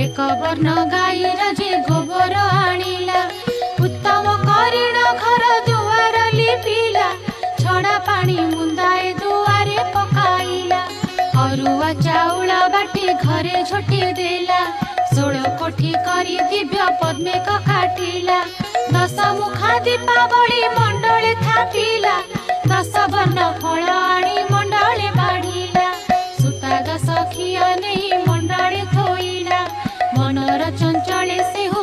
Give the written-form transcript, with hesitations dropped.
एक वर्ण गाईर जे गोबर आनिला उत्तम करिण घर दुआर लिपिला छड़ा पानी मुंदाए दुआरे पकाइला अरुआ चाउल बाटी घरे झोटी देला 16 कोठी करी दिव्य पद्मे काटिला 10 मुखा दीपावली मंडले थापिला 10 वर्ण फल आनी मंडले बाढ़िला सुता 10 खिया नहीं मंडले थोइला मनर चंचले से हो